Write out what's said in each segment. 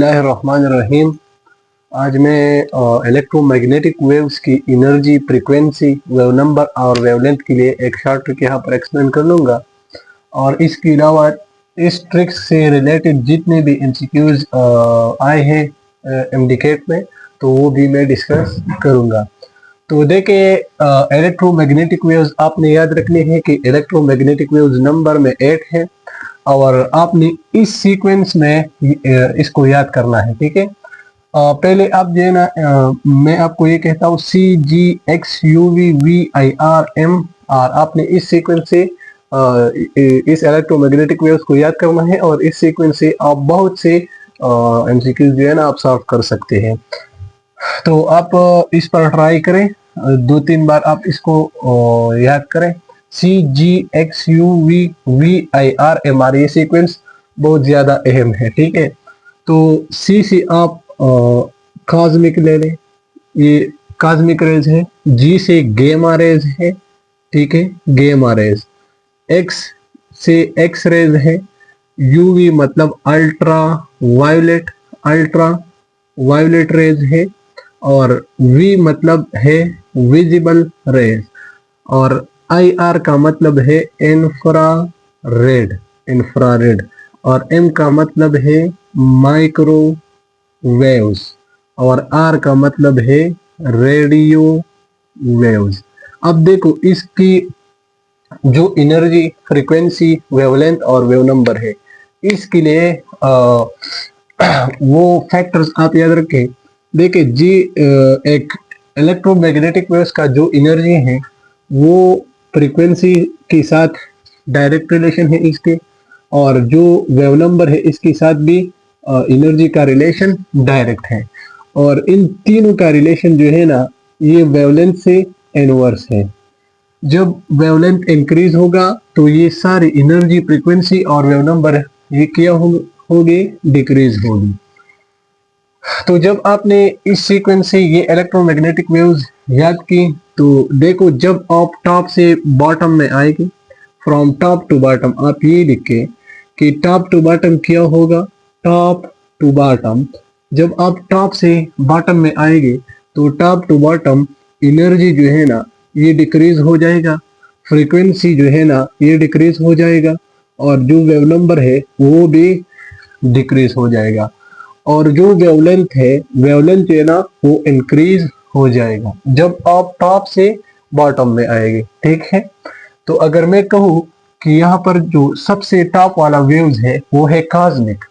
बिस्मिल्लाहिर्रहमानिर्रहीम। आज मैं इलेक्ट्रोमैग्नेटिक वेव्स की एनर्जी, फ्रीक्वेंसी, वेव नंबर और वेवलेंथ के लिए एक शॉर्ट ट्रिक यहाँ पर एक्सप्लेन कर लूँगा। और इसके अलावा इस ट्रिक से रिलेटेड जितने भी एमसीक्यूज आए हैं एमडीकेट में, तो वो भी मैं डिस्कस करूँगा। तो देखिए, इलेक्ट्रोमैग्नेटिक वेव्स आपने याद रखने हैं कि इलेक्ट्रोमैग्नेटिक वेव्स नंबर में 8 है और आपने इस सीक्वेंस में इसको याद करना है। ठीक है, पहले आप जो है ना, मैं आपको ये कहता हूँ CGXUVVIRM, और आपने इस सीक्वेंस से इस इलेक्ट्रोमैग्नेटिक वेव्स को याद करना है और इस सीक्वेंस से आप बहुत से एमसीक्यूज जो है ना आप सॉल्व कर सकते हैं। तो आप इस पर ट्राई करें, 2-3 बार आप इसको याद करें। CGXUVVIRM, ये सीक्वेंस बहुत ज्यादा अहम है। ठीक है, तो सी से आप कॉस्मिक ले लें, ये कॉस्मिक रेज है। जी से गेमा रेज है, ठीक है, गेमा रेज। एक्स से एक्स रेज है। यूवी मतलब अल्ट्रा वायोलेट रेज है। और वी मतलब है विजिबल रेज। और आई आर का मतलब है इंफ्रारेड। और एम का मतलब है माइक्रोवेव्स। और आर का मतलब है रेडियो वेव्स। अब देखो, इसकी जो एनर्जी, फ्रीक्वेंसी, वेवलेंथ और वेव नंबर है, इसके लिए वो फैक्टर्स आप याद रखें। देखिए जी, एक इलेक्ट्रोमैग्नेटिक वेव्स का जो एनर्जी है वो फ्रीक्वेंसी के साथ डायरेक्ट रिलेशन है इसके, और जो वेव नंबर है इसके साथ भी एनर्जी का रिलेशन डायरेक्ट है। और इन तीनों का रिलेशन जो है ना, ये वेवलेंथ से इनवर्स है। जब वेवलेंथ इंक्रीज होगा तो ये सारी एनर्जी, फ्रीक्वेंसी और वेव नंबर ये क्या होगी, डिक्रीज होगी। तो जब आपने इस सीक्वेंस से ये इलेक्ट्रोमैग्नेटिक वेव्स याद की, तो देखो, जब आप टॉप से बॉटम में आएगी, फ्रॉम टॉप टू बॉटम, आप ये लिखे कि टॉप टू बॉटम क्या होगा, टॉप टू बॉटम। जब आप टॉप से बॉटम में आएंगे तो टॉप टू बॉटम एनर्जी जो है ना ये डिक्रीज हो जाएगा, फ्रीक्वेंसी जो है ना ये डिक्रीज हो जाएगा, और जो वेव नंबर है वो भी डिक्रीज हो जाएगा। और जो वेवलेंथ जो है ना वो इंक्रीज हो जाएगा जब आप टॉप से बॉटम में आएंगे। ठीक है, तो अगर मैं कहूँ कि यहाँ पर जो सबसे टॉप वाला वेव्स है वो है कॉस्मिक,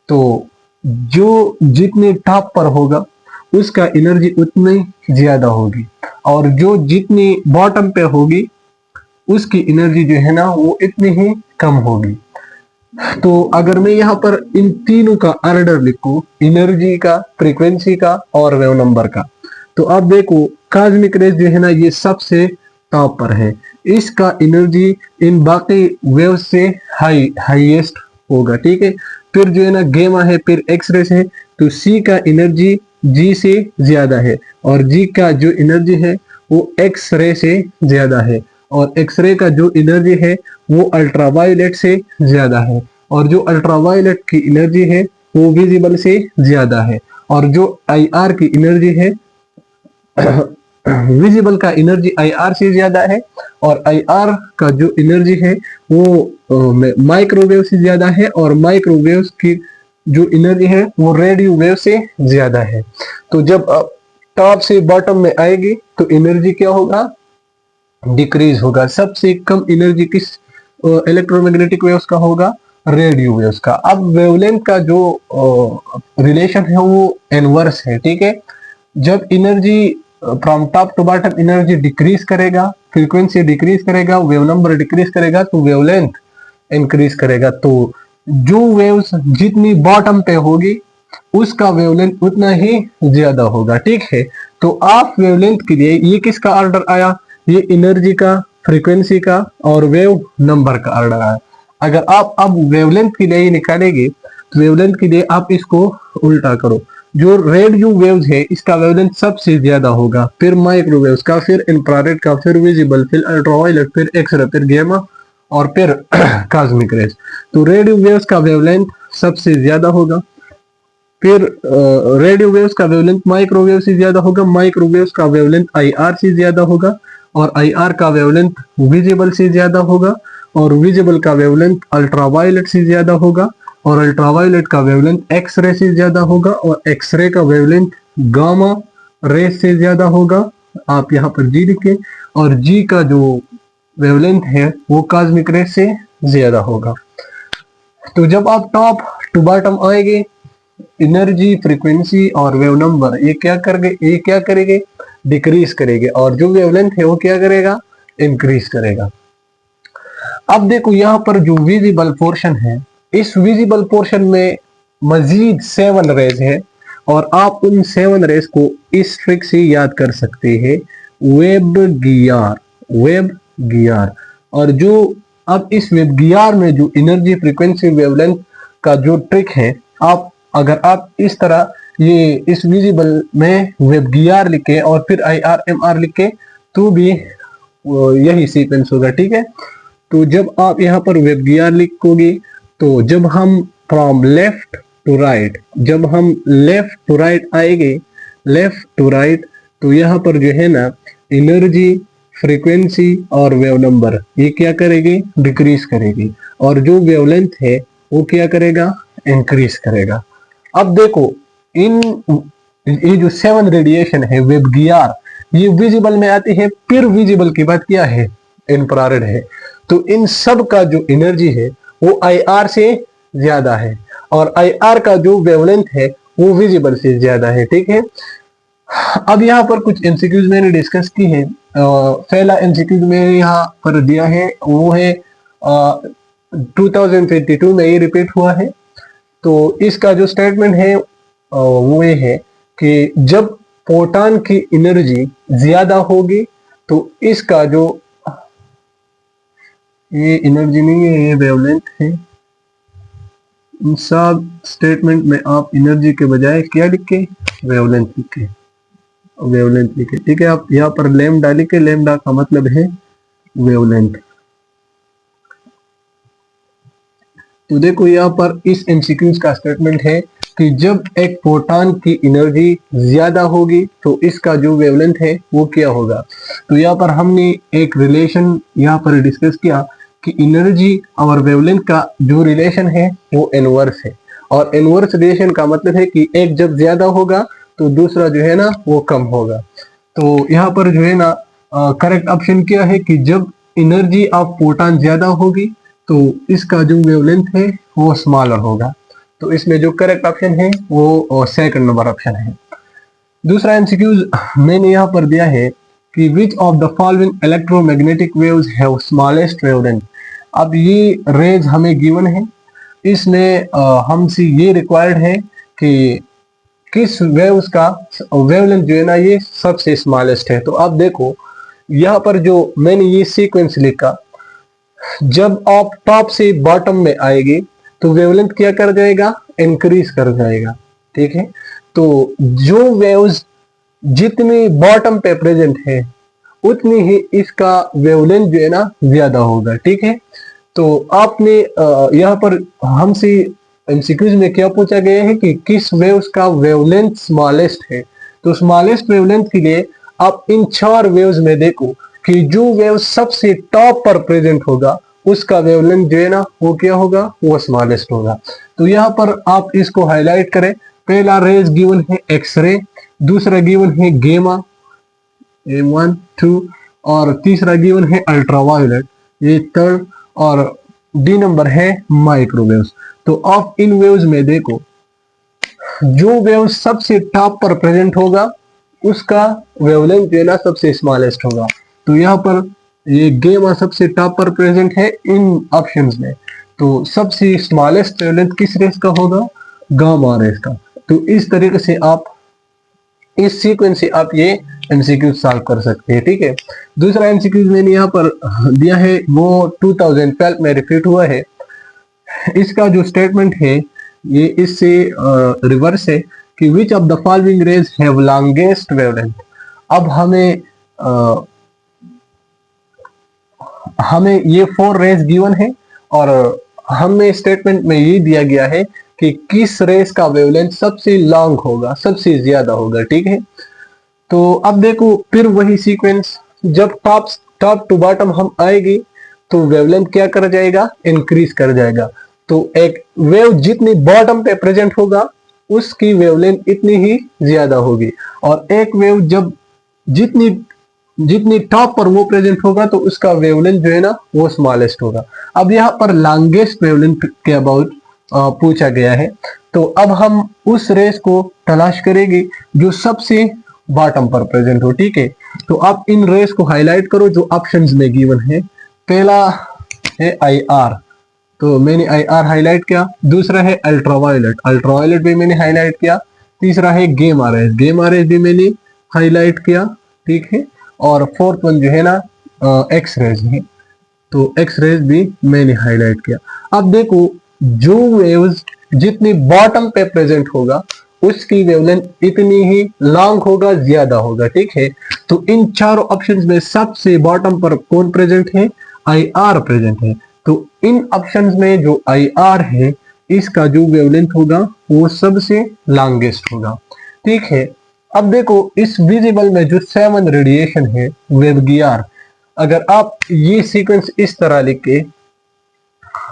तो जो जितने टॉप पर होगा उसका एनर्जी उतनी ज्यादा होगी, और जो जितनी बॉटम पे होगी उसकी एनर्जी जो है ना वो इतनी ही कम होगी। तो अगर मैं यहाँ पर इन तीनों का ऑर्डर लिखूं, एनर्जी का, फ्रीक्वेंसी का और वेव नंबर का, तो आप देखो कॉस्मिक रेज जो है ना ये सबसे टॉप पर है, इसका एनर्जी इन बाकी वेव से हाईएस्ट होगा। ठीक है, फिर जो है ना गेमा है, फिर एक्स रेस है, तो सी का एनर्जी जी से ज्यादा है, और जी का जो एनर्जी है वो एक्स रे से ज्यादा है, और एक्सरे का जो एनर्जी है वो अल्ट्रावायलेट से ज्यादा है, और जो अल्ट्रावायलेट की एनर्जी है वो विजिबल से ज्यादा है, और जो आई आर की एनर्जी है विजिबल का एनर्जी आई आर से ज्यादा है, और आई आर का जो एनर्जी है वो माइक्रोवेव से ज्यादा है, और माइक्रोवेव की जो एनर्जी है वो रेडियो वेव से ज्यादा है। तो जब टॉप से बॉटम में आएगी तो एनर्जी क्या होगा, डिक्रीज होगा। सबसे कम एनर्जी किस इलेक्ट्रोमैग्नेटिक वेव्स का होगा, रेडियो वेव्स का। अब वेवलेंथ का जो रिलेशन है वो इनवर्स है। ठीक है, जब energy from top to bottom energy decrease करेगा, फ्रीक्वेंसी डिक्रीज करेगा, वेव नंबर डिक्रीज करेगा, तो वेवलेंथ इंक्रीज करेगा। तो जो वेव्स जितनी बॉटम पे होगी उसका वेवलेंथ उतना ही ज्यादा होगा। ठीक है, तो आप वेवलेंथ के लिए ये किसका ऑर्डर आया, ये एनर्जी का, फ्रीक्वेंसी का और वेव नंबर का ऑर्डर आया। अगर आप अब वेवलेंथ के लिए निकालेंगे तो वेवलेंथ के लिए आप इसको उल्टा करो, जो रेडियो वेव्स है इसका वेवलेंथ सबसे ज्यादा होगा, फिर माइक्रोवेव्स का, फिर इंफ्रारेड का, फिर विजिबल, फिर अल्ट्रावायलेट, फिर एक्सरे, फिर गेमा और फिर कॉस्मिक रेज। तो रेडियो वेव्स का वेवलेंथ सबसे ज्यादा होगा, फिर रेडियो वेव्स का वेवलेंथ माइक्रोवेव से ज्यादा होगा, माइक्रोवेव्स का वेवलेंथ आईआर से ज्यादा होगा, और आईआर का वेवलेंथ विजिबल से ज्यादा होगा, और विजिबल का वेवलेंथ अल्ट्रावायलेट से ज्यादा होगा, और अल्ट्रावायलेट का वेवलेंथ एक्सरे से ज्यादा होगा, और एक्सरे का वेवलेंथ गामा रे से ज्यादा होगा। आप यहाँ पर जी लिखें, और जी का जो वेवलेंथ है वो कॉस्मिक रे से ज्यादा होगा। तो जब आप टॉप टू बॉटम आएंगे, एनर्जी, फ्रीक्वेंसी और वेव नंबर ये क्या करेंगे, डिक्रीज करेंगे, और जो वेवलेंथ है वो क्या करेगा, इंक्रीज करेगा। अब देखो यहाँ पर जो विजिबल पोर्शन है, इस विजिबल पोर्शन में मजीद 7 रेज है, और आप उन 7 रेज को इस ट्रिक से याद कर सकते हैं, वेब गियर। और जो अब इस वेब गियर में जो एनर्जी, फ्रीक्वेंसी, वेवलेंथ का जो ट्रिक है, अगर आप इस तरह ये इस विजिबल में वेब गियर लिखे और फिर IR MR लिखे तो भी यही सीक्वेंस होगा, ठीक है। तो जब आप यहाँ पर वेब गियर लिखोगे, तो जब हम फ्रॉम लेफ्ट टू राइट, जब हम लेफ्ट टू राइट आएंगे, लेफ्ट टू राइट, तो यहाँ पर जो है ना एनर्जी, फ्रीक्वेंसी और वेव नंबर ये क्या करेगी, डिक्रीज करेगी, और जो वेवलेंथ है वो क्या करेगा, इंक्रीज करेगा। अब देखो ये जो 7 रेडिएशन है वेब गियर, ये विजिबल में आती है, फिर विजिबल की बात क्या है, इंफ्रारेड है। तो इन सब का जो एनर्जी है वो IR से ज्यादा है, और IR का जो वेवलेंथ है वो विजिबल से ज्यादा है, ठीक है। अब यहाँ पर कुछ एमसीक्यूज मैंने डिस्कस की है। पहला एमसीक्यूज मैंने यहाँ पर दिया है वो है 2022 में ये रिपीट हुआ है। तो इसका जो स्टेटमेंट है वो ये है कि जब फोटॉन की एनर्जी ज्यादा होगी तो इसका जो, ये एनर्जी नहीं है, ये वेवलेंथ है। इन सब स्टेटमेंट में आप एनर्जी के बजाय क्या लिखे, वेवलेंथ लिखे, वेवलेंथ लिखे, ठीक है। आप यहाँ पर लैम्डा लिखे, लैम्डा का मतलब है वेवलेंथ। तो देखो यहाँ पर इस एमसीक्यूज का स्टेटमेंट है कि जब एक फोटॉन की एनर्जी ज्यादा होगी तो इसका जो वेवलेंथ है वो क्या होगा। तो यहाँ पर हमने एक रिलेशन यहाँ पर डिस्कस किया कि एनर्जी और वेवलेंथ का जो रिलेशन है वो इनवर्स है, और इनवर्स रिलेशन का मतलब है कि एक जब ज्यादा होगा तो दूसरा जो है ना वो कम होगा। तो यहाँ पर जो है ना करेक्ट ऑप्शन क्या है कि जब एनर्जी ऑफ फोटॉन ज्यादा होगी तो इसका जो वेवलेंथ है वो स्मॉलर होगा। तो इसमें जो करेक्ट ऑप्शन है वो सेकंड नंबर ऑप्शन है। दूसरा एमसीक्यूज मैंने यहाँ पर दिया है कि which of the following electromagnetic waves have smallest wavelength. अब ये रेज हमें गिवन है, इसमें हमसे ये रिक्वायर्ड है कि किस वेव्स का वेवलेंथ जो है ना ये सबसे स्मॉलेस्ट है। तो आप देखो यहाँ पर जो मैंने ये सीक्वेंस लिखा, जब आप टॉप से बॉटम में आएगी तो वेवलेंथ क्या कर जाएगा, इंक्रीज कर जाएगा, ठीक है। तो जो वेव्स जितनी बॉटम पे प्रेजेंट है उतनी ही इसका वेवलेंथ जो है ना ज्यादा होगा, ठीक है। तो आपने यहाँ पर हमसे एमसीक्यूज में क्या पूछा गया है कि किस वेव्स का वेवलेंथ स्मॉलेस्ट है। तो स्मॉलेस्ट वेवलेंथ के लिए आप इन 4 वेव्स में देखो कि जो वेव सबसे टॉप पर प्रेजेंट होगा उसका वेवलेंथ जो है ना वो क्या होगा, वो स्मॉलेस्ट होगा। तो यहाँ पर आप इसको हाईलाइट करें। पहला रेज गिवन है एक्सरे, दूसरा गिवन है गेमा A1 2, और तीसरा गिवन है अल्ट्रावायलेट, ये थर्ड, और डी नंबर है माइक्रोवेव्स। तो ऑफ इन वेव्स में देखो जो वेव सबसे टॉप पर प्रेजेंट होगा उसका वेवलेंथ जो है ना सबसे स्मॉलेस्ट होगा। तो यहाँ पर ये गेमा सबसे टॉप पर प्रेजेंट है इन ऑप्शंस में, तो सबसे स्मॉलेस्ट वेवलेंथ किस रेस का होगा, गामा रेस का। तो इस तरीके से आप इस सीक्वेंस से आप ये एमसीक्यू सॉल्व कर सकते हैं, ठीक है। दूसरा एमसीक्यू मैंने यहाँ पर दिया है वो 2012 में रिपीट हुआ है। इसका जो स्टेटमेंट है ये इससे रिवर्स है कि which of the following raise have longest wavelength. अब हमें ये 4 रेज गिवन है और हमें स्टेटमेंट में ये दिया गया है कि किस रेस का वेवलेंथ सबसे लॉन्ग होगा, सबसे ज्यादा होगा, ठीक है। तो अब देखो फिर वही सीक्वेंस, जब टॉप टू बॉटम हम आएगी तो वेवलेंथ क्या कर जाएगा, इंक्रीज कर जाएगा। तो एक वेव जितनी बॉटम पे प्रेजेंट होगा उसकी वेवलेंथ इतनी ही ज्यादा होगी, और एक वेव जब जितनी जितनी टॉप पर वो प्रेजेंट होगा तो उसका वेवलेंथ जो है ना वो स्मॉलेस्ट होगा। अब यहाँ पर लॉन्गेस्ट वेवलेंथ के अबाउट पूछा गया है, तो अब हम उस रेस को तलाश करेंगे जो सबसे बॉटम पर प्रेजेंट हो, ठीक है। तो आप इन रेस को हाईलाइट करो जो ऑप्शंस में गिवन है। पहला है आई आर, तो मैंने आई आर हाईलाइट किया। दूसरा है अल्ट्रावायलेट, अल्ट्रावायलेट भी मैंने हाईलाइट किया। तीसरा है game R S, game R S भी मैंने हाईलाइट किया, ठीक है। और फोर्थ वन जो है ना एक्स रेज है, तो एक्स रेज भी मैंने हाईलाइट किया। अब देखो जो वेव्स जितनी बॉटम पे प्रेजेंट होगा उसकी वेवलेंथ इतनी ही लॉन्ग होगा, ज्यादा होगा, ठीक है। तो इन चारों ऑप्शंस में सबसे बॉटम पर कौन प्रेजेंट है, आई आर प्रेजेंट है। तो इन ऑप्शंस में जो आई आर है इसका जो वेवलेंथ होगा वो सबसे लॉन्गेस्ट होगा, ठीक है। अब देखो इस विजिबल में जो 7 रेडिएशन है वेवगियार, अगर आप ये सीक्वेंस इस तरह लिख के,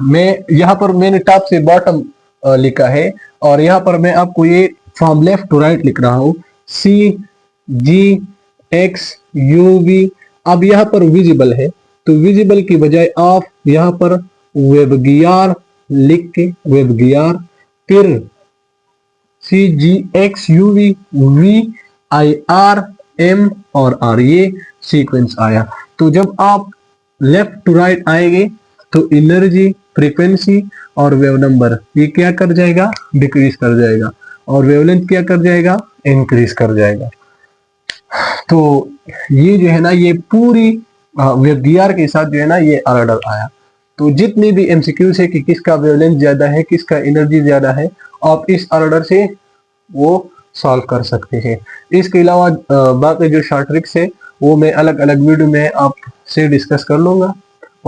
मैं यहाँ पर मैंने टॉप से बॉटम लिखा है और यहाँ पर मैं आपको ये फ्रॉम लेफ्ट टू राइट लिख रहा हूँ, सी जी एक्स यू वी। अब यहाँ पर विजिबल है तो विजिबल की बजाय आप यहाँ पर वेवगियार लिख के वेवगियार, फिर C G X U V V I R M और आर, ये सीक्वेंस आया। तो जब आप लेफ्ट टू राइट आएंगे तो एनर्जी, फ्रीक्वेंसी और वेव नंबर ये क्या कर जाएगा, डिक्रीज कर जाएगा, और वेवलेंथ क्या कर जाएगा, इंक्रीज कर जाएगा। तो ये जो है ना ये पूरी वेवगियार के साथ जो है ना ये ऑर्डर आया। तो जितनी भी एमसीक्यूज है कि किसका वेवलेंथ ज्यादा है, किसका एनर्जी ज्यादा है, आप इस ऑर्डर से वो सॉल्व कर सकते हैं। इसके अलावा बाकी जो शॉर्ट ट्रिक्स है वो मैं अलग अलग वीडियो में आपसे डिस्कस कर लूंगा।